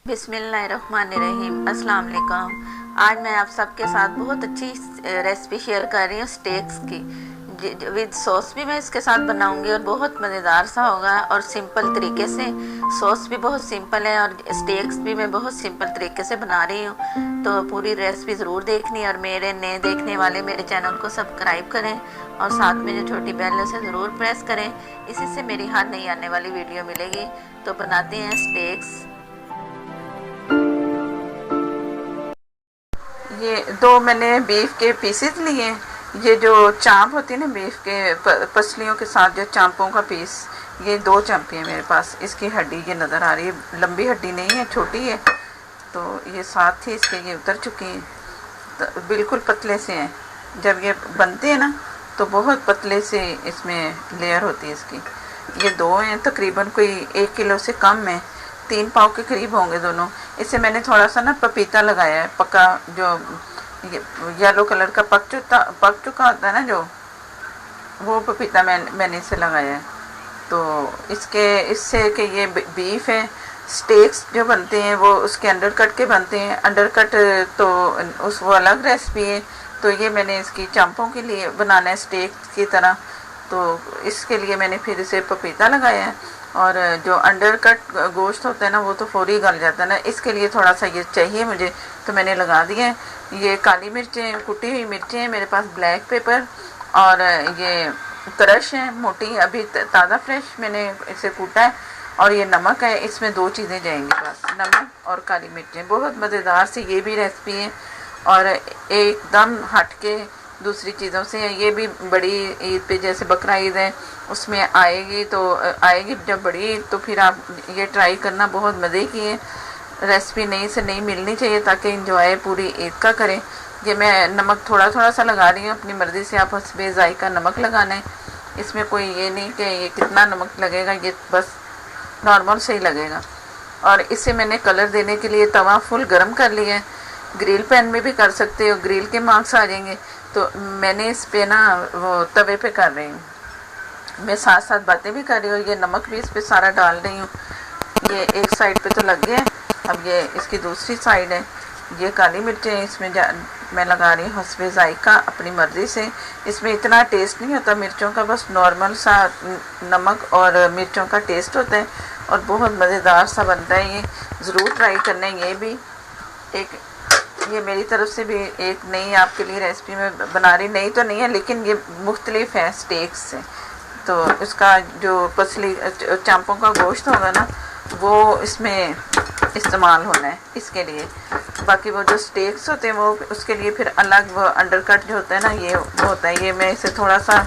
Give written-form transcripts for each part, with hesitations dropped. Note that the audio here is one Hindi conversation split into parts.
बिस्मिल्लाहिर्रहमानिर्रहीम, अस्सलाम वालेकुम। आज मैं आप सबके साथ बहुत अच्छी रेसिपी शेयर कर रही हूँ स्टेक्स की। विद सॉस भी मैं इसके साथ बनाऊंगी और बहुत मज़ेदार सा होगा और सिंपल तरीके से। सॉस भी बहुत सिंपल है और स्टेक्स भी मैं बहुत सिंपल तरीके से बना रही हूँ। तो पूरी रेसिपी ज़रूर देखनी और मेरे नए देखने वाले मेरे चैनल को सब्सक्राइब करें और साथ में जो छोटी बेल से ज़रूर प्रेस करें। इसी से मेरी हर नई आने वाली वीडियो मिलेगी। तो बनाते हैं स्टेक्स। ये दो मैंने बीफ के पीसेस लिए। ये जो चांप होती है ना बीफ के पसलियों के साथ जो चांपों का पीस, ये दो चांपी है मेरे पास। इसकी हड्डी ये नज़र आ रही है, लंबी हड्डी नहीं है, छोटी है। तो ये साथ ही इसके ये उतर चुकी हैं, तो बिल्कुल पतले से हैं। जब ये बनते हैं ना तो बहुत पतले से इसमें लेयर होती है इसकी। ये दो हैं, तकरीबन कोई 1 किलो से कम है, 3 पाव के करीब होंगे दोनों। इसे मैंने थोड़ा सा ना पपीता लगाया है, पका जो येलो कलर का पक चुका होता है ना, जो वो पपीता मैंने इसे लगाया है। तो इससे कि ये बीफ है, स्टेक्स जो बनते हैं वो उसके अंडर कट के बनते हैं। अंडर कट तो वो अलग रेसिपी है। तो ये मैंने इसकी चांपों के लिए बनाना है स्टेक की तरह, तो इसके लिए मैंने फिर इसे पपीता लगाया है। और जो अंडर कट गोश्त होता है ना वो तो फौरी गल जाता है ना, इसके लिए थोड़ा सा ये चाहिए मुझे, तो मैंने लगा दिया है। ये काली मिर्चें, कुटी हुई मिर्चें हैं मेरे पास, ब्लैक पेपर और ये क्रश है मोटी, अभी ताज़ा फ्रेश मैंने इसे कूटा है। और ये नमक है, इसमें 2 चीज़ें जाएंगी बस, नमक और काली मिर्चें। बहुत मज़ेदार सी ये भी रेसिपी है और एकदम हट के दूसरी चीज़ों से है। ये भी बड़ी ईद पे, जैसे बकरा ईद है उसमें आएगी, तो आएगी जब बड़ी ईद, तो फिर आप ये ट्राई करना, बहुत मज़े की है रेसिपी। नई से नई मिलनी चाहिए ताकि इंजॉय पूरी ईद का करें। ये मैं नमक थोड़ा थोड़ा सा लगा रही हूँ, अपनी मर्ज़ी से आप हस्बे ज़ायका नमक लगाना है। इसमें कोई ये नहीं कि ये कितना नमक लगेगा, ये बस नॉर्मल से ही लगेगा। और इसे मैंने कलर देने के लिए तवा फुल गर्म कर लिया है। ग्रिल पैन में भी कर सकते हो, ग्रिल के मार्क्स आ जाएंगे। तो मैंने इस पे ना वो तवे पे कर रही हूँ, मैं साथ साथ बातें भी कर रही हूँ। ये नमक भी इस पे सारा डाल रही हूँ। ये एक साइड पे तो लग गया, अब ये इसकी दूसरी साइड है। ये काली मिर्चें इसमें मैं लगा रही हूँ हस्बे ज़ायका, अपनी मर्ज़ी से। इसमें इतना टेस्ट नहीं होता मिर्चों का, बस नॉर्मल सा नमक और मिर्चों का टेस्ट होता है और बहुत मज़ेदार सा बनता है। ये ज़रूर ट्राई करना है। ये भी एक, ये मेरी तरफ से भी एक नई आपके लिए रेसिपी में बना रही, नई तो नहीं है लेकिन ये मुख्तलिफ है स्टेक्स से। तो इसका जो पसली चांपों का गोश्त होगा ना वो इसमें इस्तेमाल होना है इसके लिए। बाकी वो जो स्टेक्स होते हैं वो उसके लिए फिर अलग वो अंडरकट जो होता है ना, ये वो होता है। ये मैं इसे थोड़ा सा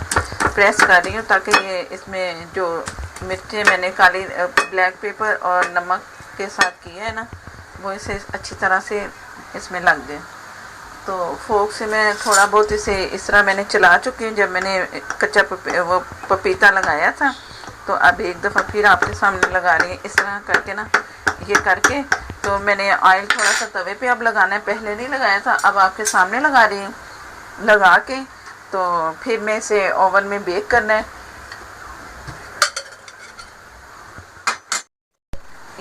प्रेस कर रही हूँ ताकि ये इसमें जो मिर्चें मैंने काली ब्लैक पेपर और नमक के साथ किया है ना, वो इसे अच्छी तरह से इसमें लग जाए। तो फोक से मैं थोड़ा बहुत इसे इस तरह मैंने चला चुकी हूँ जब मैंने कच्चा वो पपीता लगाया था। तो अब एक दफ़ा फिर आपके सामने लगा रही है इस तरह करके ना, ये करके। तो मैंने ऑयल थोड़ा सा तवे पे अब लगाना है, पहले नहीं लगाया था, अब आपके सामने लगा रही हूँ। लगा के तो फिर मैं इसे ओवन में बेक करना है।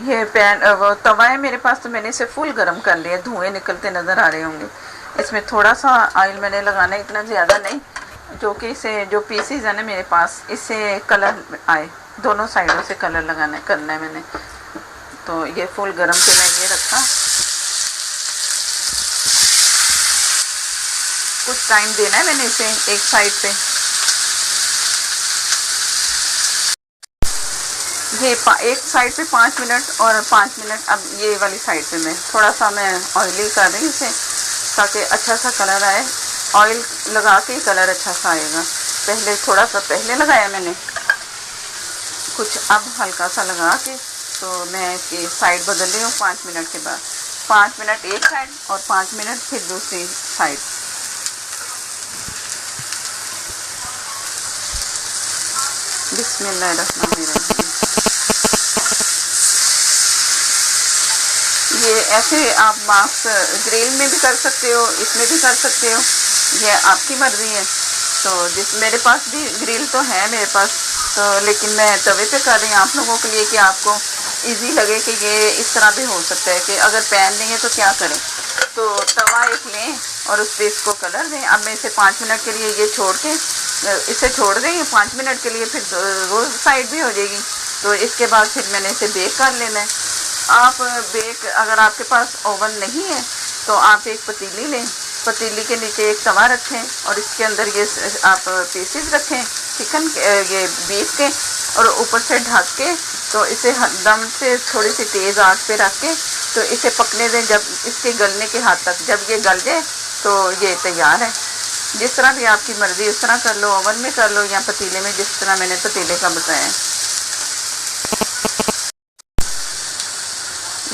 ये पैन वो तवा है मेरे पास, तो मैंने इसे फुल गर्म कर लिया, धुएं निकलते नज़र आ रहे होंगे। इसमें थोड़ा सा ऑयल मैंने लगाना है, इतना ज़्यादा नहीं, जो कि इसे जो पीसीज है ना मेरे पास, इससे कलर आए, दोनों साइडों से कलर करना है मैंने। तो ये फुल गर्म पे मैं ये रखा, कुछ टाइम देना है मैंने इसे एक साइड पे। ये एक साइड पे 5 मिनट और 5 मिनट अब ये वाली साइड पे मैं थोड़ा सा मैं ऑयली कर रही हूँ इसे ताकि अच्छा सा कलर आए। ऑयल लगा के ही कलर अच्छा सा आएगा। पहले थोड़ा सा पहले लगाया मैंने कुछ, अब हल्का सा लगा के तो मैं इसकी साइड बदल रही हूँ 5 मिनट के बाद। 5 मिनट एक साइड और 5 मिनट फिर दूसरी साइड। बिस्मिल्लाहिर्रहमानिर्रहीम। ये ऐसे आप मार्क्स ग्रिल में भी कर सकते हो, इसमें भी कर सकते हो, ये आपकी मर्ज़ी है। तो मेरे पास भी ग्रिल तो है मेरे पास, तो लेकिन मैं तवे पे कर रही हूँ आप लोगों के लिए कि आपको इजी लगे कि ये इस तरह भी हो सकता है कि अगर पैन नहीं है तो क्या करें। तो तवा एक लें और उस पर इसको कलर दें। अब मैं इसे 5 मिनट के लिए ये छोड़ के इसे छोड़ देंगे 5 मिनट के लिए, फिर वो साइड भी हो जाएगी। तो इसके बाद फिर मैंने इसे बेक कर लेना है। आप बेक, अगर आपके पास ओवन नहीं है तो आप एक पतीली लें, पतीली के नीचे एक तवा रखें और इसके अंदर ये आप पीसेस रखें चिकन ये बीफ के, और ऊपर से ढक के तो इसे दम से थोड़ी सी तेज़ आंच पे रख के तो इसे पकने दें जब इसके गलने के हाथ तक। जब ये गल जाए तो ये तैयार है। जिस तरह भी आपकी मर्ज़ी उस तरह कर लो, ओवन में कर लो या पतीले में, जिस तरह मैंने पतीले का बताया।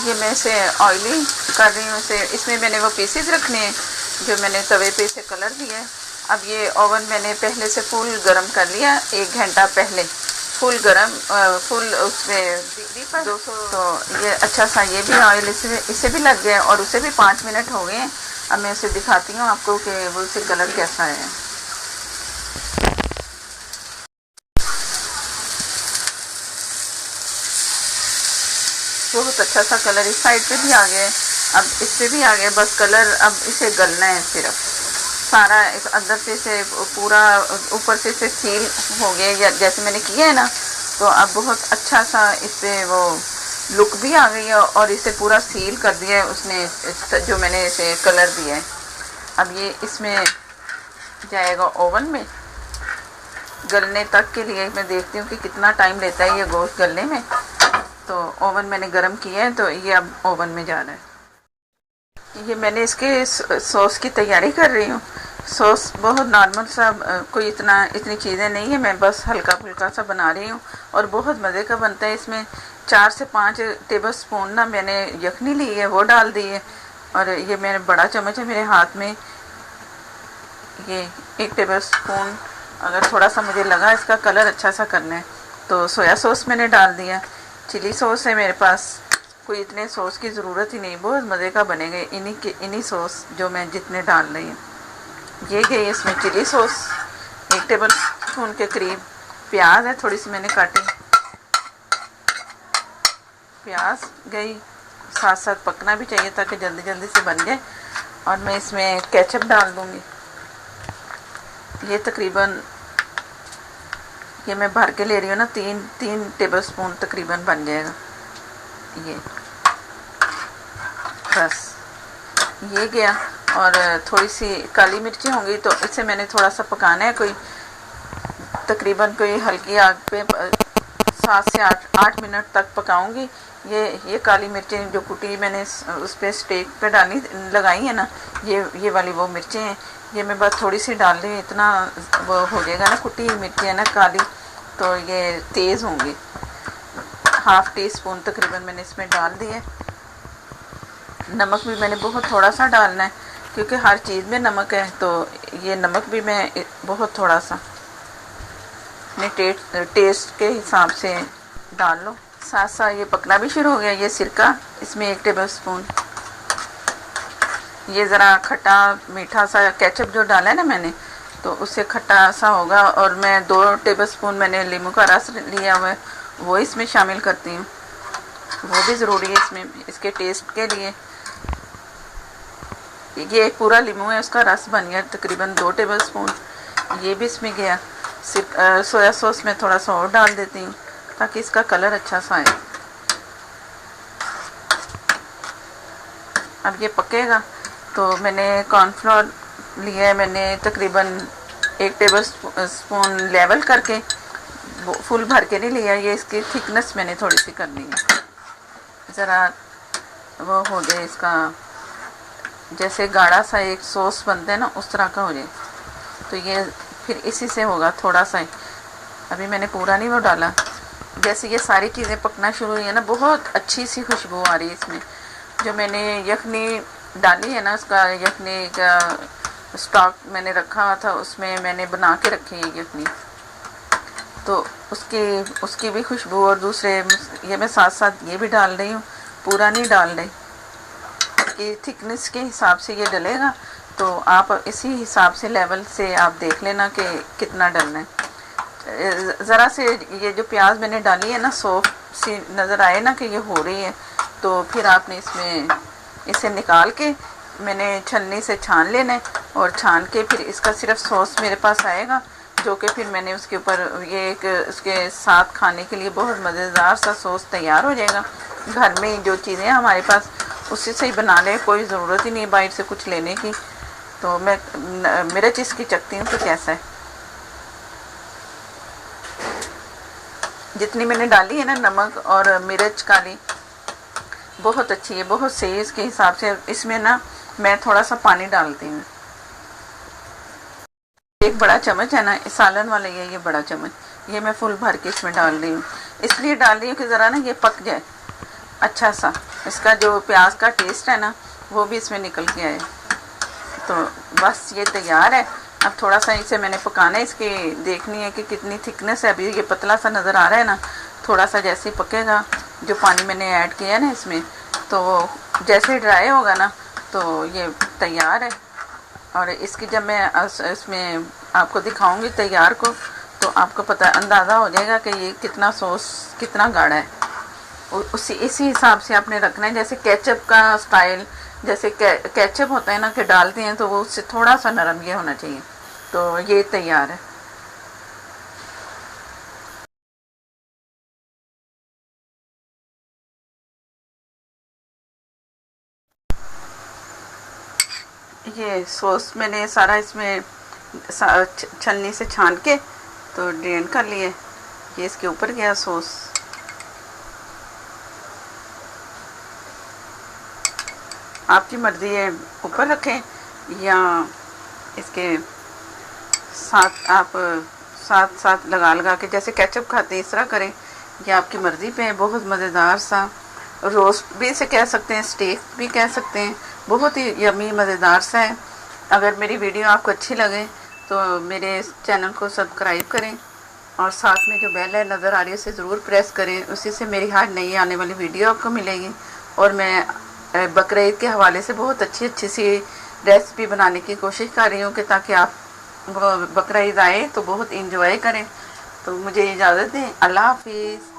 ये मैं इसे ऑयली कर रही हूँ। इसे इसमें मैंने वो पीसेस रखने हैं जो मैंने तवे पे इसे कलर दिया है। अब ये ओवन मैंने पहले से फुल गरम कर लिया, 1 घंटा पहले फुल गरम, फुल उसमें डिग्री पर 200। तो ये अच्छा सा ये भी ऑयल इसे भी लग गया और उसे भी 5 मिनट हो गए हैं। अब मैं इसे दिखाती हूँ आपको कि वो उसे कलर कैसा है। बहुत अच्छा सा कलर इस साइड पे भी आ गया है, अब इस पे भी आ गया। बस कलर अब इसे गलना है सिर्फ सारा, इस अंदर से इसे पूरा ऊपर से इसे सील हो गया जैसे मैंने किया है ना। तो अब बहुत अच्छा सा इस पे वो लुक भी आ गई है और इसे पूरा सील कर दिया है उसने जो मैंने इसे कलर दिया है। अब ये इसमें जाएगा ओवन में गलने तक के लिए। मैं देखती हूँ कि कितना टाइम लेता है ये गोश्त गलने में। तो ओवन मैंने गरम किया है तो ये अब ओवन में जा रहा है। ये मैंने इसके सॉस की तैयारी कर रही हूँ। सॉस बहुत नॉर्मल सा, कोई इतनी चीज़ें नहीं है, मैं बस हल्का फुल्का सा बना रही हूँ और बहुत मज़े का बनता है। इसमें 4 से 5 टेबल स्पून ना मैंने यखनी ली है वो डाल दी है, और ये मेरे बड़ा चम्मच है मेरे हाथ में, ये 1 टेबल स्पून। अगर थोड़ा सा मुझे लगा इसका कलर अच्छा सा करना है तो सोया सॉस मैंने डाल दिया। चिली सॉस है मेरे पास, कोई इतने सॉस की ज़रूरत ही नहीं, बहुत मज़े का बनेगा इन्हीं सॉस जो मैं जितने डाल रही हूँ। ये गई इसमें चिली सॉस 1 टेबल स्पून के करीब। प्याज है थोड़ी सी मैंने काटी, प्याज गई, साथ साथ पकना भी चाहिए ताकि जल्दी जल्दी से बन जाए। और मैं इसमें केचप डाल दूँगी। ये तकरीबन ये मैं भर के ले रही हूँ ना, 3 टेबल स्पून तकरीबन बन जाएगा ये। बस ये गया। और थोड़ी सी काली मिर्ची होंगी तो इसे मैंने थोड़ा सा पकाना है, कोई तकरीबन कोई हल्की आग पे 7 से 8 मिनट तक पकाऊंगी। ये काली मिर्चें जो कुटी मैंने उस पर स्टेक पे डाली लगाई है ना, ये वाली वो मिर्चें हैं। ये मैं बस थोड़ी सी डाल रही हूँ, इतना वो हो जाएगा ना, कुटी मिर्ची है ना काली, तो ये तेज़ होंगी। 1/2 टीस्पून तकरीबन मैंने इसमें डाल दिए। नमक भी मैंने बहुत थोड़ा सा डालना है क्योंकि हर चीज़ में नमक है, तो ये नमक भी मैं बहुत थोड़ा सा अपने टेस्ट के हिसाब से डाल लो। साथ साथ ये पकना भी शुरू हो गया। ये सिरका इसमें 1 टेबल स्पून, ये ज़रा खट्टा मीठा सा केचप जो डाला है ना मैंने, तो उससे खट्टा सा होगा। और मैं 2 टेबल स्पून मैंने नींबू का रस लिया हुआ है वो इसमें शामिल करती हूँ, वो भी ज़रूरी है इसमें इसके टेस्ट के लिए। ये एक पूरा नींबू है, उसका रस बन गया तकरीबन 2 टेबल स्पून, ये भी इसमें गया। सोया सॉस में थोड़ा सा और डाल देती हूँ ताकि इसका कलर अच्छा सा आए। अब ये पकेगा तो मैंने कॉर्नफ्लोर लिया है, मैंने तकरीबन 1 टेबल स्पून लेवल करके, फुल भर के नहीं लिया। ये इसकी थिकनेस मैंने थोड़ी सी करनी है, ज़रा वो हो जाए इसका, जैसे गाढ़ा सा एक सॉस बनता है ना उस तरह का हो जाए। तो ये फिर इसी से होगा थोड़ा सा ही, अभी मैंने पूरा नहीं वो डाला। जैसे ये सारी चीज़ें पकना शुरू हुई है ना, बहुत अच्छी सी खुशबू आ रही है इसमें। जो मैंने यखनी डाली है ना, उसका यखनी का स्टॉक मैंने रखा था, उसमें मैंने बना के रखी है यखनी, तो उसकी भी खुशबू। और दूसरे ये मैं साथ साथ ये भी डाल रही हूँ, पूरा नहीं डाल रही कि थिकनेस के हिसाब से ये डलेगा। तो आप इसी हिसाब से लेवल से आप देख लेना कि कितना डलना है। ज़रा से ये जो प्याज मैंने डाली है ना सी नज़र आए ना कि ये हो रही है, तो फिर आपने इसमें इसे निकाल के मैंने छलनी से छान लेना है, और छान के फिर इसका सिर्फ सॉस मेरे पास आएगा, जो कि फिर मैंने उसके ऊपर ये एक उसके साथ खाने के लिए बहुत मज़ेदार सा सॉस तैयार हो जाएगा। घर में जो चीज़ें हमारे पास उसी से ही बना लें, कोई ज़रूरत ही नहीं बाहर से कुछ लेने की। तो मैं मिर्च इसकी चखती हूँ तो कैसा है। जितनी मैंने डाली है ना नमक और मिर्च काली, बहुत अच्छी है, बहुत सही। इसके हिसाब से इसमें ना मैं थोड़ा सा पानी डालती हूँ। एक बड़ा चम्मच है ना सालन वाला, ये बड़ा चम्मच, ये मैं फुल भर के इसमें डाल रही हूँ। इसलिए डाल रही हूँ कि ज़रा ना ये पक जाए अच्छा सा, इसका जो प्याज का टेस्ट है ना वो भी इसमें निकल के आए। तो बस ये तैयार है। अब थोड़ा सा इसे मैंने पकाना है, इसकी देखनी है कि कितनी थिकनेस है। अभी ये पतला सा नज़र आ रहा है ना, थोड़ा सा जैसे ही पकेगा, जो पानी मैंने ऐड किया है ना इसमें, तो जैसे ड्राई होगा ना तो ये तैयार है। और इसकी जब मैं इसमें आपको दिखाऊंगी तैयार को, तो आपको पता अंदाज़ा हो जाएगा कि ये कितना सॉस कितना गाढ़ा है। इसी हिसाब से आपने रखना है। जैसे केचप का स्टाइल, जैसे केचप होता है ना कि डालते हैं तो वो उससे थोड़ा सा नरम ये होना चाहिए। तो ये तैयार है। ये सॉस मैंने सारा इसमें छलनी से छान के तो ड्रेन कर लिए। ये इसके ऊपर गया सॉस। आपकी मर्ज़ी है ऊपर रखें या इसके साथ आप साथ साथ लगा के जैसे केचप खाते हैं इस तरह करें। ये आपकी मर्ज़ी पे है। बहुत मज़ेदार सा रोस्ट भी इसे कह सकते हैं, स्टेक भी कह सकते हैं। बहुत ही यमी मज़ेदार सा है। अगर मेरी वीडियो आपको अच्छी लगे तो मेरे चैनल को सब्सक्राइब करें, और साथ में जो बेल है नज़र आ रही है उसे ज़रूर प्रेस करें। उसी से मेरी हर नई आने वाली वीडियो आपको मिलेगी। और मैं बकरीद के हवाले से बहुत अच्छी सी रेसिपी बनाने की कोशिश कर रही हूँ कि ताकि आप बकरीद आए तो बहुत इंजॉय करें। तो मुझे इजाज़त दें। अल्लाह हाफिज़।